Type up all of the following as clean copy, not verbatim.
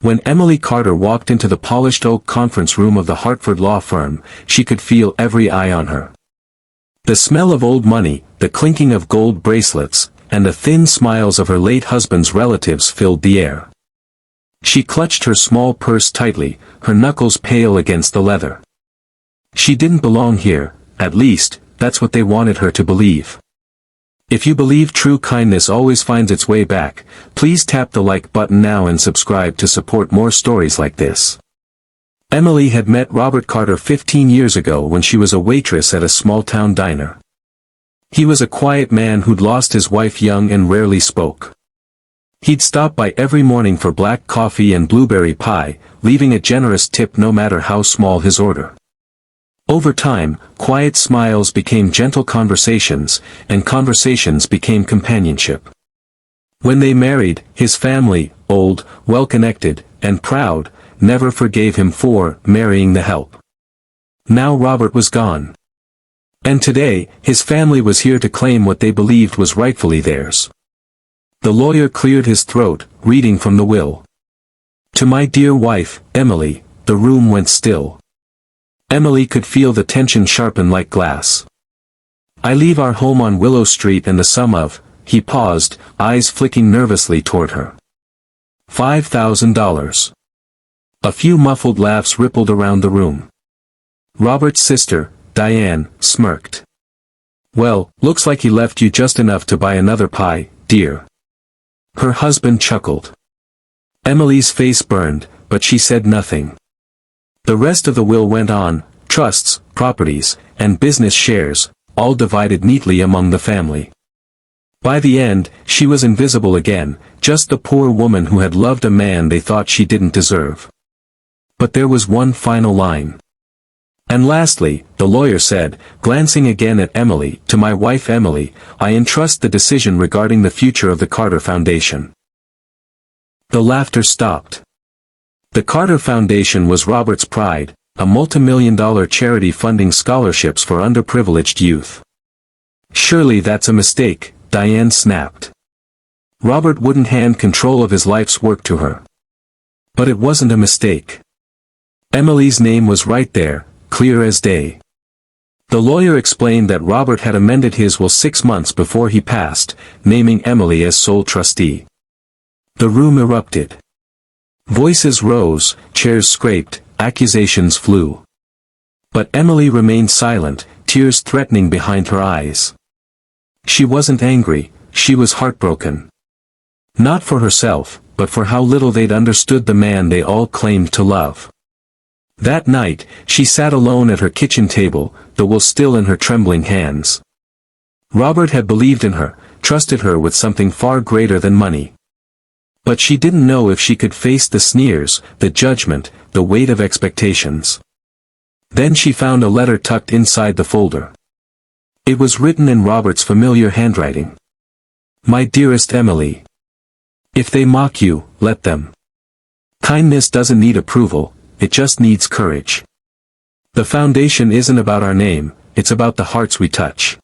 When Emily Carter walked into the polished oak conference room of the Hartford law firm, she could feel every eye on her. The smell of old money, the clinking of gold bracelets, and the thin smiles of her late husband's relatives filled the air. She clutched her small purse tightly, her knuckles pale against the leather. She didn't belong here, at least, that's what they wanted her to believe. If you believe true kindness always finds its way back, please tap the like button now and subscribe to support more stories like this. Emily had met Robert Carter 15 years ago when she was a waitress at a small-town diner. He was a quiet man who'd lost his wife young and rarely spoke. He'd stop by every morning for black coffee and blueberry pie, leaving a generous tip no matter how small his order. Over time, quiet smiles became gentle conversations, and conversations became companionship. When they married, his family, old, well-connected, and proud, never forgave him for marrying the help. Now Robert was gone. And today, his family was here to claim what they believed was rightfully theirs. The lawyer cleared his throat, reading from the will. To my dear wife, Emily, the room went still. Emily could feel the tension sharpen like glass. I leave our home on Willow Street and the sum of, he paused, eyes flicking nervously toward her. $5,000. A few muffled laughs rippled around the room. Robert's sister, Diane, smirked. Well, looks like he left you just enough to buy another pie, dear. Her husband chuckled. Emily's face burned, but she said nothing. The rest of the will went on, trusts, properties, and business shares, all divided neatly among the family. By the end, she was invisible again, just the poor woman who had loved a man they thought she didn't deserve. But there was one final line. And lastly, the lawyer said, glancing again at Emily, to my wife Emily, I entrust the decision regarding the future of the Carter Foundation. The laughter stopped. The Carter Foundation was Robert's pride, a multimillion-dollar charity funding scholarships for underprivileged youth. Surely that's a mistake, Diane snapped. Robert wouldn't hand control of his life's work to her. But it wasn't a mistake. Emily's name was right there, clear as day. The lawyer explained that Robert had amended his will 6 months before he passed, naming Emily as sole trustee. The room erupted. Voices rose, chairs scraped, accusations flew. But Emily remained silent, tears threatening behind her eyes. She wasn't angry, she was heartbroken. Not for herself, but for how little they'd understood the man they all claimed to love. That night, she sat alone at her kitchen table, the will still in her trembling hands. Robert had believed in her, trusted her with something far greater than money. But she didn't know if she could face the sneers, the judgment, the weight of expectations. Then she found a letter tucked inside the folder. It was written in Robert's familiar handwriting. My dearest Emily. If they mock you, let them. Kindness doesn't need approval, it just needs courage. The foundation isn't about our name, it's about the hearts we touch.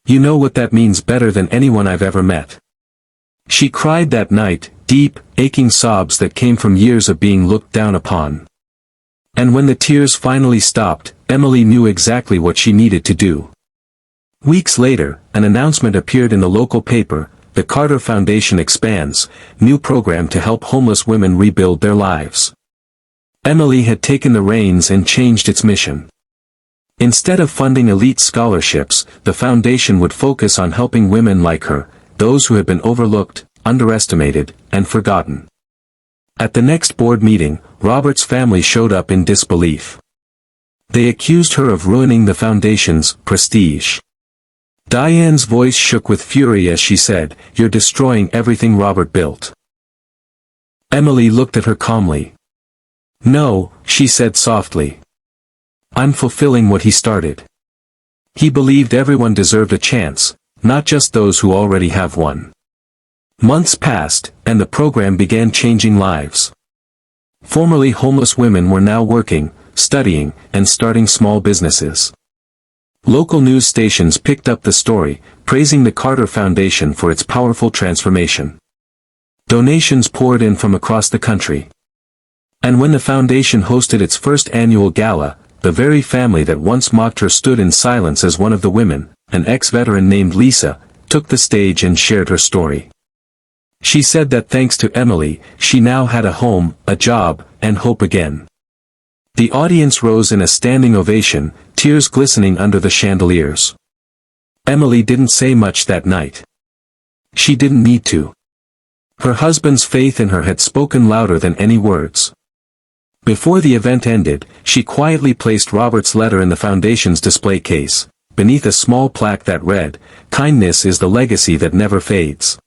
You know what that means better than anyone I've ever met. She cried that night, deep, aching sobs that came from years of being looked down upon. And when the tears finally stopped, Emily knew exactly what she needed to do. Weeks later, an announcement appeared in the local paper, the Carter Foundation expands, new program to help homeless women rebuild their lives. Emily had taken the reins and changed its mission. Instead of funding elite scholarships, the foundation would focus on helping women like her, those who had been overlooked, underestimated, and forgotten. At the next board meeting, Robert's family showed up in disbelief. They accused her of ruining the foundation's prestige. Diane's voice shook with fury as she said, "You're destroying everything Robert built." Emily looked at her calmly. "No," she said softly. "I'm fulfilling what he started. He believed everyone deserved a chance, not just those who already have one." Months passed, and the program began changing lives. Formerly homeless women were now working, studying, and starting small businesses. Local news stations picked up the story, praising the Carter Foundation for its powerful transformation. Donations poured in from across the country. And when the foundation hosted its first annual gala, the very family that once mocked her stood in silence as one of the women, an ex-veteran named Lisa, took the stage and shared her story. She said that thanks to Emily, she now had a home, a job, and hope again. The audience rose in a standing ovation, tears glistening under the chandeliers. Emily didn't say much that night. She didn't need to. Her husband's faith in her had spoken louder than any words. Before the event ended, she quietly placed Robert's letter in the foundation's display case, beneath a small plaque that read, "Kindness is the legacy that never fades."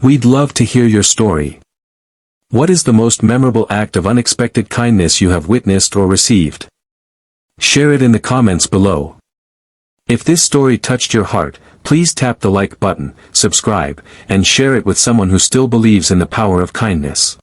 We'd love to hear your story. What is the most memorable act of unexpected kindness you have witnessed or received? Share it in the comments below. If this story touched your heart, please tap the like button, subscribe, and share it with someone who still believes in the power of kindness.